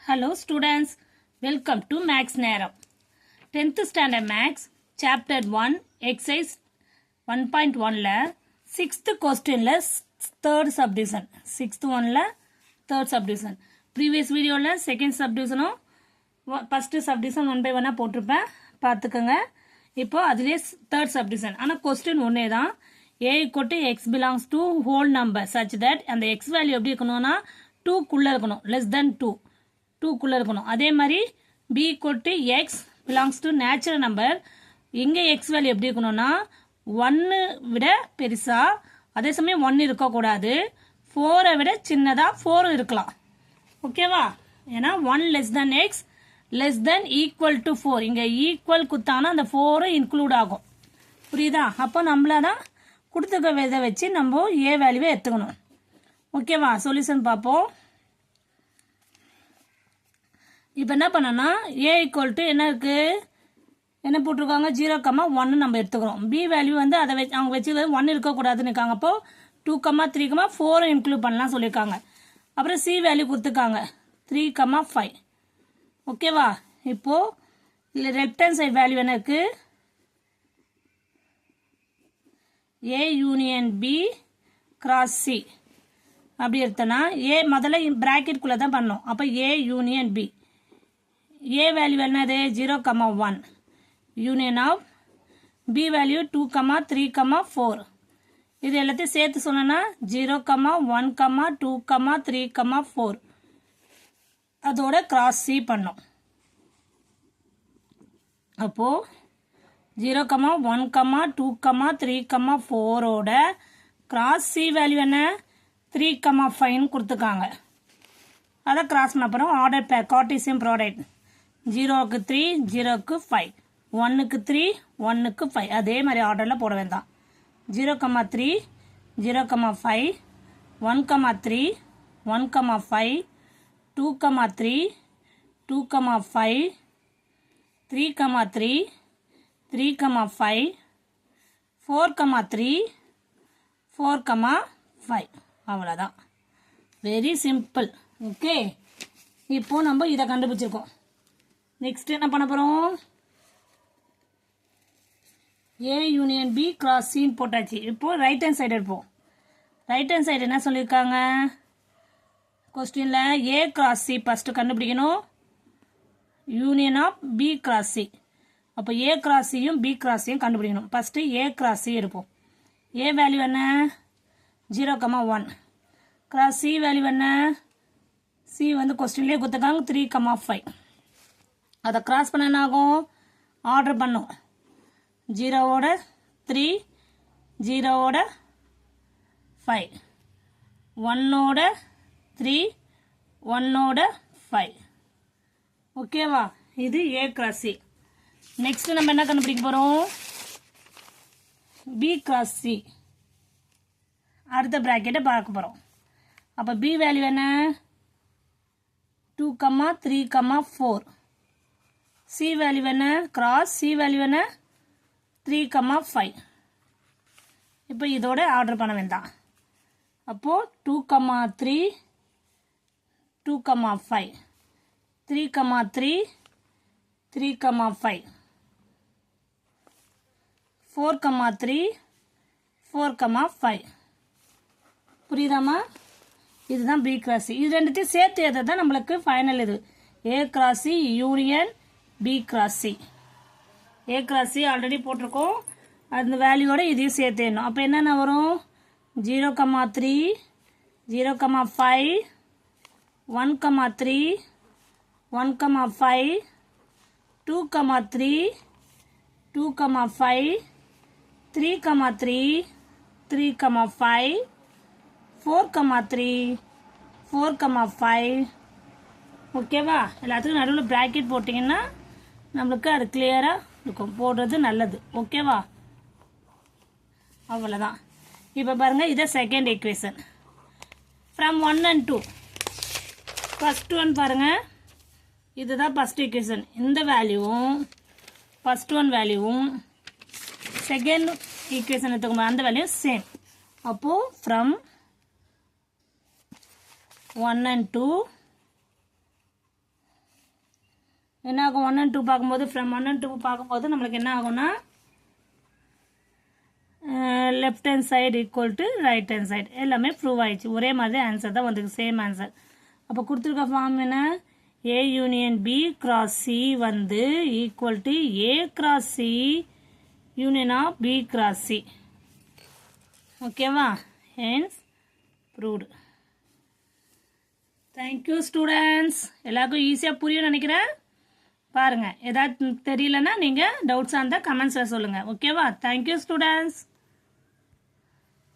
Hello students, welcome to Max நேரம் 10th standard Max chapter 1 exercise 1.1ல 6th questionல third subdivision 6th oneல third subdivision previous videoல second subdivisionம் first subdivision 1 by 1 போட்டிருப்பேன் பார்த்துக்கங்க இப்போ அதிலே third subdivision ஆனா question ஒன்னே தான் a equal to x belongs to whole number such that அந்த x value எப்படி இருக்கணும்னா 2 குள்ள இருக்கணும் less than 2 குள்ள இருக்கணும் அதே மாதிரி b equal to x belongs to natural number இங்க x value எப்படி இருக்கணும்னா 1 விட பெருசா அதே சமயம் 1 இருக்க கூடாது 4 விட சின்னதா 4 இருக்கலாம் ஓகேவா ஏனா 1 less than x less than equal to 4 இங்க equal குத்தானா அந்த 4 இன்க்ளூட் ஆகும் புரியுதா அப்ப நம்மள தான் கொடுத்துக்க வேத வச்சு நம்ம a வேல்யூவை எடுத்துக்கணும் ஓகேவா சொல்யூஷன் பாப்போம் இப்போ என்ன பண்ணனா a equal to என்ன இருக்கு என்ன போட்டுருக்காங்க 0,1 நம்ம எடுத்துக்கிறோம் b வேல்யூ வந்து அதை அவங்க வெச்சது 1 இருக்க கூடாதுன்னு இருக்காங்க அப்போ 2,3,4 இன்க்ளூட் பண்ணலாம் சொல்லிருக்காங்க அப்புறம் c வேல்யூ கொடுத்துக்காங்க 3,5 ஓகேவா இப்போ லெஃப்ட் ஹேண்ட் சைடு வேல்யூ என்ன இருக்கு a union b cross c அப்படி எடுத்தனா a முதல்ல பிராக்கெட் குள்ள தான் பண்ணோம் அப்ப a union b a value என்னது 0,1 union of b value 2,3,4 இது எல்லாத்தையும் சேர்த்து சொன்னா 0,1,2,3,4 அதோட cross c பண்ணோம் அப்போ 0,1,2,3,4 ஓட cross c வேல்யூ என்ன 3,5 கொடுத்துக்காங்க அத கிராஸ் பண்ண அப்புறம் ஆர்டர் பேர் கார்ட்டீசியன் ப்ராடக்ட் 0 க்கு 3 0 க்கு 5 1 க்கு 3 1 க்கு 5 அதே மாதிரி ஆர்டர்ல போட வேண்டாம் 0,3 0,5 1,3 1,5 2,3 2,5 3,3 3,5 4,3 4,5 அவ்வளவுதான் வெரி சிம்பிள் ஓகே இப்போ நம்ம இத கண்டுபிடிச்சிருக்கோம் நெக்ஸ்ட் என்ன பண்ண போறோம் a union b cross c போட்டாச்சு இப்போ ரைட் ஹேண்ட் சைடு எடுப்போம் ரைட் ஹேண்ட் சைடு என்ன சொல்லிருக்காங்க क्वेश्चनல a cross c ஃபர்ஸ்ட் கண்டுபிடிக்கணும் union of b cross c அப்ப a cross c யும் b cross c யும் கண்டுபிடிக்கணும் ஃபர்ஸ்ட் a cross c எடுப்போம் a வேல்யூ என்ன 0,1 cross c வேல்யூ என்ன c வந்து क्वेश्चनலயே கொடுத்திருக்காங்க 3,5 அத கிராஸ் பண்ண என்ன ஆகும் ஆர்டர் பண்ணோம் 0 ஓட 3 0 ஓட 5 1 ஓட 3 1 ஓட 5 ஓகேவா இது a cross c நெக்ஸ்ட் நம்ம என்ன கண்டுபிடிக்க போறோம் b cross c அடுத்த பிராக்கெட்டை பார்க்க போறோம் அப்ப b வேல்யூ என்ன 2,3,4 c வேல்யூ என்ன cross c வேல்யூ என்ன 3,5 இப்போ இதோட ஆர்டர் பண்ண வேண்டாம் அப்போ 2,3 2,5 3,3 3,5 4,3 4,5 புரியுதாமா இதுதான் b cross c இது ரெண்டுத்தையும் சேர்த்து எதை நம்மளுக்கு ஃபைனல் இது a cross c union b cross c a cross c already போட்டிருக்கோம் அந்த வேல்யூவோட இதையும் சேர்த்துடணும் அப்போ என்னென்ன வரும் 0,3 0,5 1,3 1,5 2,3 2,5 3,3 3,5 4,3 4,5 ஓகேவா எல்லாத்துக்கும் நடுவில் பிராக்கெட் போட்டிங்கன்னா நம்மளுக்கு அது கிளியரா இருக்கும் போடுறது நல்லது ஓகேவா அவ்வளவுதான் இப்போ பாருங்க இது second equation from 1 and 2 first one பாருங்க இதுதான் ஃபர்ஸ்ட் ஈக்குவேஷன் இந்த வேல்யூவும் ஃபர்ஸ்ட் ஒன் வேல்யூவும் செகண்ட் ஈக்குவேஷன் எடுத்துக்கோங்க அந்த வேல்யூ சேம் அப்போ from 1 and 2 என்ன ஆகும் 1 and 2 பார்க்கும்போது ஃப்ரம் 1 and 2 பார்க்கும்போது நம்மளுக்கு என்ன ஆகும்னா left hand side equal to right hand side எல்லாமே ப்ரூவ் ஆயிடுச்சு. ஒரே மாதிரி ஆன்சர் தான் வந்துருக்கு, சேம் ஆன்சர். அப்போ கொடுத்துருக்க ஃபார்ம் என்ன, A union B cross C வந்து equal to A cross C union of B cross C. ஓகேவா? Hence proved. Thank you students. எல்லாருக்கும் ஈஸியாக புரியும் நினைக்கிறேன். பாருங்கள், ஏதாவது தெரியலன்னா நீங்கள் டவுட்ஸாக இருந்தால் கமெண்ட்ஸில் சொல்லுங்கள். ஓகேவா? Thank you students.